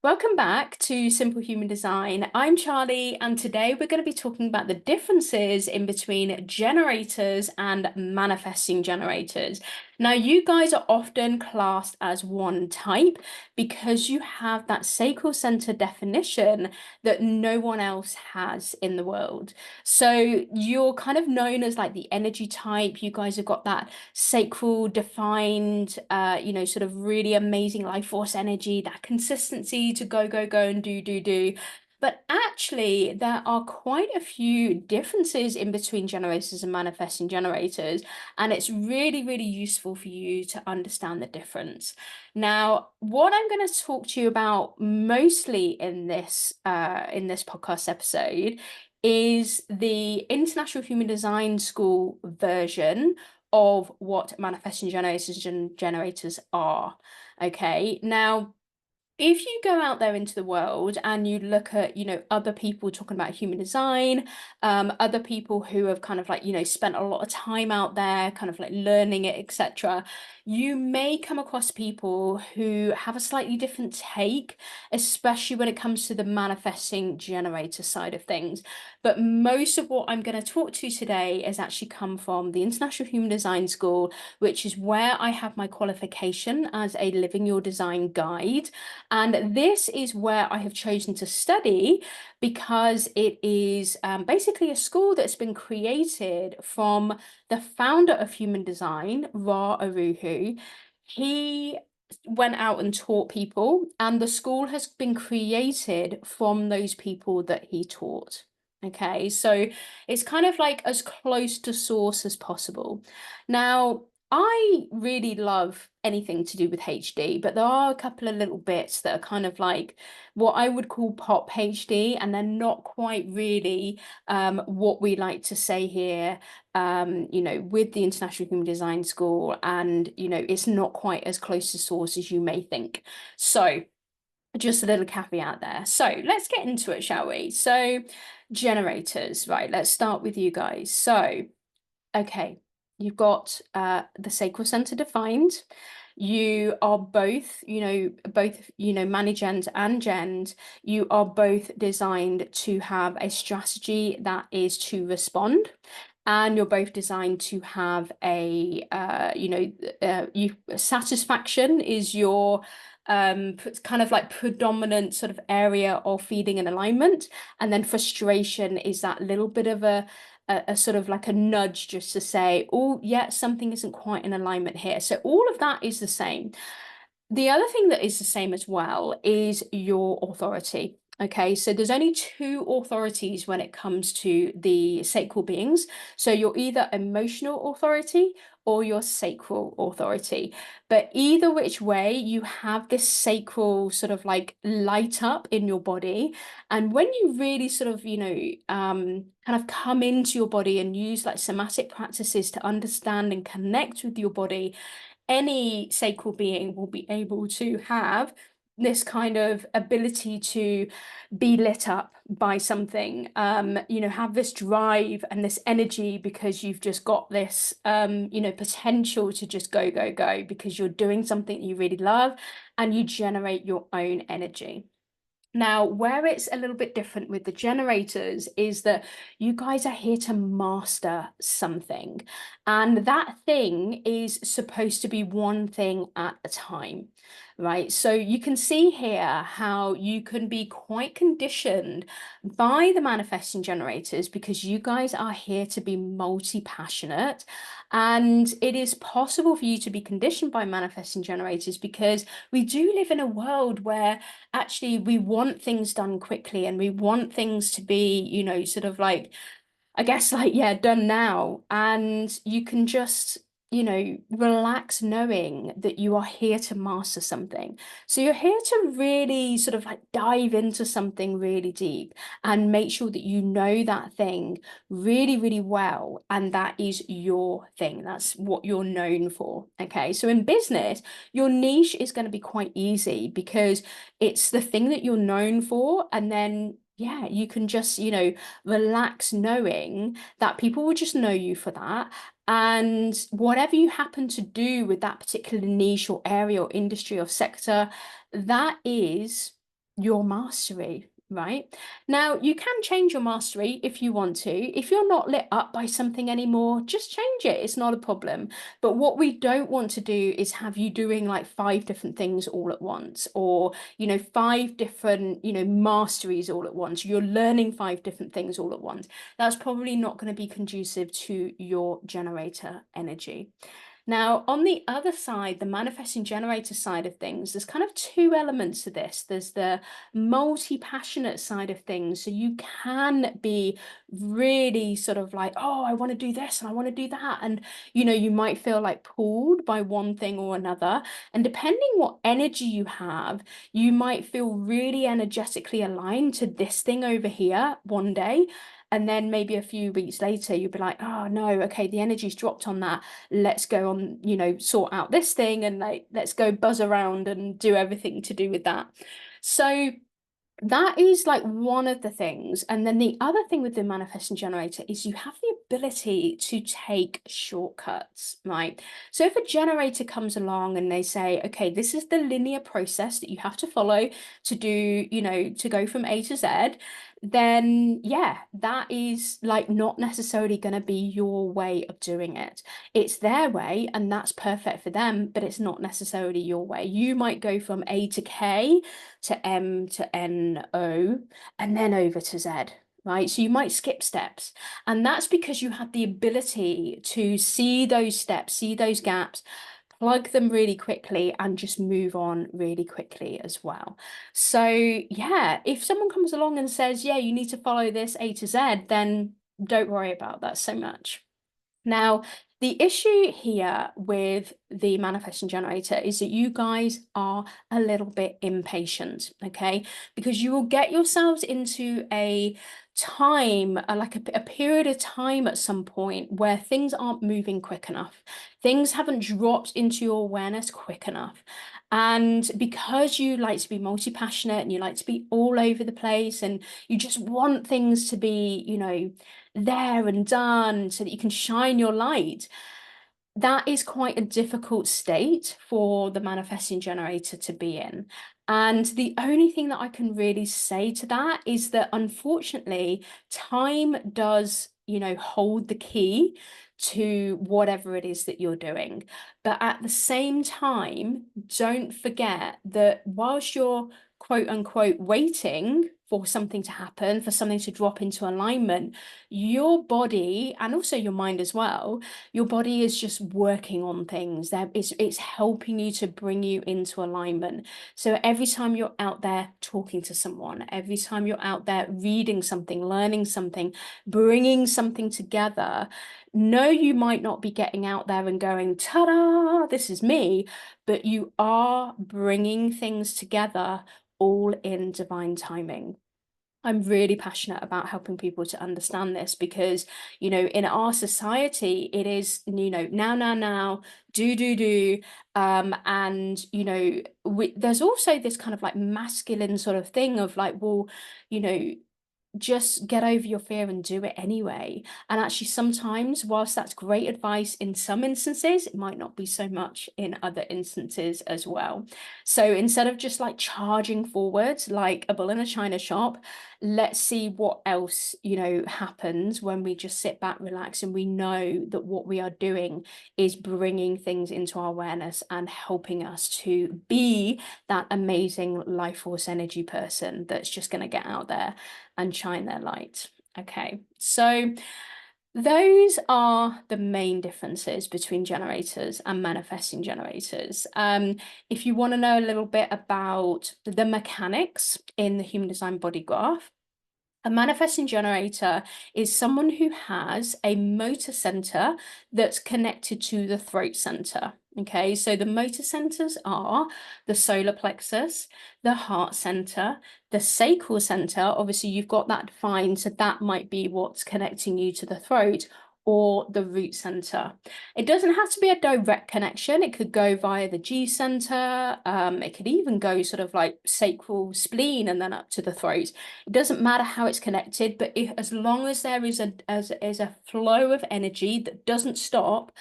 Welcome back to Simple Human Design. I'm Charlie, and today we're going to be talking about the differences in between generators and manifesting generators. Now, you guys are often classed as one type because you have that sacral center definition that no one else has in the world. So you're kind of known as like the energy type. You guys have got that sacral defined, sort of really amazing life force energy, that consistency to go, go, go and do, do, do. But actually, there are quite a few differences in between generators and manifesting generators, and it's really, really useful for you to understand the difference. Now, what I'm going to talk to you about mostly in this podcast episode is the International Human Design School version of what manifesting generators and generators are. Okay, now if you go out there into the world and you look at, other people talking about human design, other people who have kind of like, spent a lot of time out there, kind of like learning it, etc., you may come across people who have a slightly different take, especially when it comes to the manifesting generator side of things. But most of what I'm going to talk to you today has actually come from the International Human Design School, which is where I have my qualification as a Living Your Design guide. And this is where I have chosen to study because it is basically a school that's been created from the founder of human design, Ra Aruhu. He went out and taught people, and the school has been created from those people that he taught. Okay, so it's kind of like as close to source as possible. Now, I really love anything to do with HD, but there are a couple of little bits that are kind of like what I would call pop HD, and they're not quite really what we like to say here, with the International Human Design School, and it's not quite as close to source as you may think. So just a little caveat there. So let's get into it, shall we? So generators, right? Let's start with you guys. So okay, you've got the sacral center defined. You are both, managend and gend. You are both designed to have a strategy that is to respond. And you're both designed to have satisfaction is your kind of like predominant sort of area of feeding and alignment. And then frustration is that little bit of a sort of like a nudge just to say, oh, yeah, something isn't quite in alignment here. So all of that is the same. The other thing that is the same as well is your authority. Okay, so there's only two authorities when it comes to the sacral beings. So you're either emotional authority or your sacral authority. But either which way, you have this sacral sort of like light up in your body. And when you really sort of, kind of come into your body and use like somatic practices to understand and connect with your body, any sacral being will be able to have this kind of ability to be lit up by something, have this drive and this energy because you've just got this, potential to just go, go, go because you're doing something you really love and you generate your own energy. Now, where it's a little bit different with the generators is that you guys are here to master something, and that thing is supposed to be one thing at a time, right? So you can see here how you can be quite conditioned by the manifesting generators because you guys are here to be multi-passionate, and it is possible for you to be conditioned by manifesting generators because we do live in a world where actually we want things done quickly and we want things to be, sort of like, I guess, like, yeah, done now. And you can just, relax knowing that you are here to master something. So you're here to really sort of like dive into something really deep and make sure that you know that thing really, really well. And that is your thing. That's what you're known for. Okay. So in business, your niche is going to be quite easy because it's the thing that you're known for. And then, yeah, you can just, relax knowing that people will just know you for that. And whatever you happen to do with that particular niche or area or industry or sector, that is your mastery, right? Now, you can change your mastery if you want to. If you're not lit up by something anymore, just change it. It's not a problem. But what we don't want to do is have you doing like 5 different things all at once, or, 5 different, masteries all at once. You're learning 5 different things all at once. That's probably not going to be conducive to your generator energy. Now, on the other side, the manifesting generator side of things, there's kind of two elements to this. There's the multi-passionate side of things. So you can be really sort of like, oh, I want to do this and I want to do that. And, you might feel like pulled by one thing or another. And depending what energy you have, you might feel really energetically aligned to this thing over here one day. And then maybe a few weeks later, you'll be like, oh no, okay, the energy's dropped on that. Let's go on, sort out this thing, and like, let's go buzz around and do everything to do with that. So that is like one of the things. And then the other thing with the manifesting generator is you have the ability to take shortcuts, right? So if a generator comes along and they say, okay, this is the linear process that you have to follow to do, to go from A to Z, then yeah, that is like not necessarily going to be your way of doing it. It's their way and that's perfect for them, but it's not necessarily your way. You might go from A to K to M to N O and then over to Z, right? So you might skip steps. And that's because you have the ability to see those steps, see those gaps, plug them really quickly and just move on really quickly as well. So yeah, if someone comes along and says, yeah, you need to follow this A to Z, then don't worry about that so much. Now, the issue here with the manifesting generator is that you guys are a little bit impatient, okay? Because you will get yourselves into a time, like a period of time at some point where things aren't moving quick enough. Things haven't dropped into your awareness quick enough. And because you like to be multi-passionate and you like to be all over the place and you just want things to be, there and done so that you can shine your light, that is quite a difficult state for the manifesting generator to be in. And the only thing that I can really say to that is that unfortunately, time does, hold the key to whatever it is that you're doing. But at the same time, don't forget that whilst you're quote unquote waiting for something to happen, for something to drop into alignment, your body and also your mind as well, your body is just working on things. It's helping you to bring you into alignment. So every time you're out there talking to someone, every time you're out there reading something, learning something, bringing something together, no, you might not be getting out there and going, ta-da, this is me, but you are bringing things together all in divine timing. I'm really passionate about helping people to understand this because, in our society, it is, now, do. And, there's also this kind of like masculine sort of thing of like, well, you know, just get over your fear and do it anyway. And actually, sometimes, whilst that's great advice in some instances, it might not be so much in other instances as well. So instead of just like charging forward like a bull in a china shop, let's see what else, happens when we just sit back, relax, and we know that what we are doing is bringing things into our awareness and helping us to be that amazing life force energy person that's just going to get out there and shine their light. Okay, so those are the main differences between generators and manifesting generators. If you want to know a little bit about the mechanics in the human design body graph, a manifesting generator is someone who has a motor center that's connected to the throat center. Okay, so the motor centers are the solar plexus, the heart center, the sacral center. Obviously, you've got that defined, so that might be what's connecting you to the throat, or the root center. It doesn't have to be a direct connection. It could go via the G center. It could even go sort of like sacral spleen and then up to the throat. It doesn't matter how it's connected, but as long as there is a flow of energy that doesn't stop,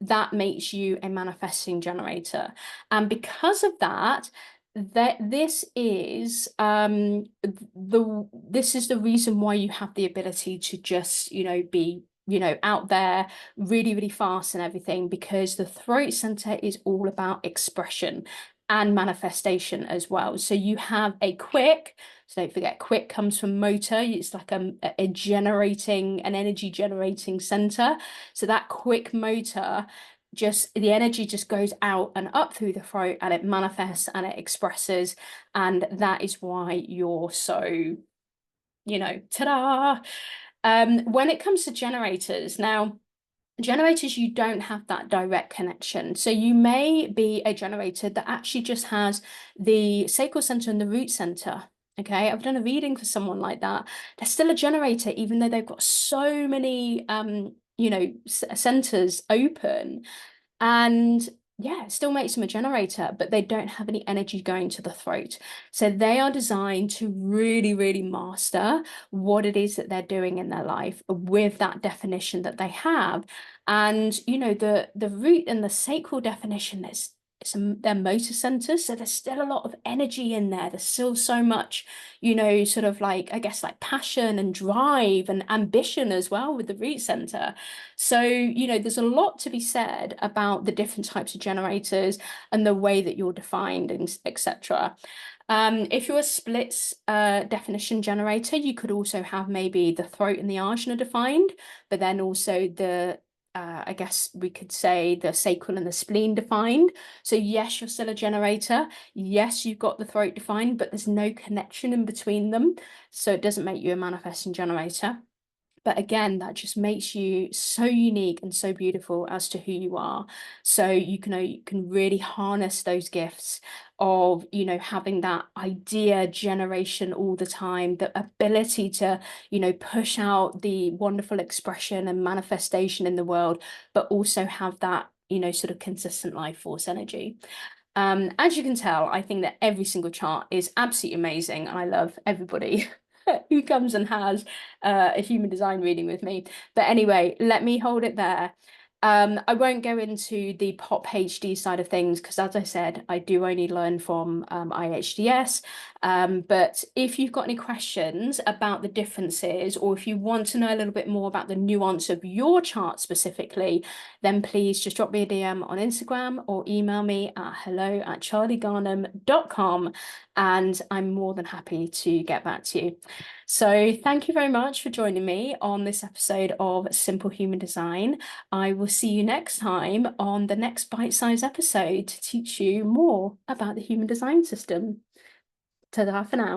that makes you a manifesting generator. And because of that, This is the reason why you have the ability to just, be, out there really, really fast and everything, because the throat center is all about expression and manifestation as well. So you have a quick, so don't forget, quick comes from motor. It's like a generating, an energy generating center. So that quick motor, just the energy just goes out and up through the throat, and it manifests and it expresses, and that is why you're so, ta-da. When it comes to generators, now generators, you don't have that direct connection. So you may be a generator that actually just has the sacral center and the root center. Okay, I've done a reading for someone like that. They're still a generator, even though they've got so many centers open. And yeah, it still makes them a generator, but they don't have any energy going to the throat. So they are designed to really, really master what it is that they're doing in their life with that definition that they have. And the root and the sacral definition is their motor centers, so there's still a lot of energy in there. There's still so much, sort of like, I guess, like passion and drive and ambition as well with the root center. So, there's a lot to be said about the different types of generators and the way that you're defined, and etc. If you're a splits definition generator, you could also have maybe the throat and the ajna defined, but then also I guess we could say the sacral and the spleen defined. So yes, you're still a generator. Yes, you've got the throat defined, but there's no connection in between them. So it doesn't make you a manifesting generator. But again, that just makes you so unique and so beautiful as to who you are. So you can really harness those gifts of, having that idea generation all the time, the ability to, push out the wonderful expression and manifestation in the world, but also have that, sort of consistent life force energy. As you can tell, I think that every single chart is absolutely amazing, and I love everybody who comes and has a human design reading with me. But anyway, let me hold it there. I won't go into the pop HD side of things because, as I said, I do only learn from IHDS. But if you've got any questions about the differences, or if you want to know a little bit more about the nuance of your chart specifically, then please just drop me a DM on Instagram or email me at hello@charliegarnham.com, and I'm more than happy to get back to you. So thank you very much for joining me on this episode of Simple Human Design. I will see you next time on the next bite-sized episode to teach you more about the human design system. Ta-da for now.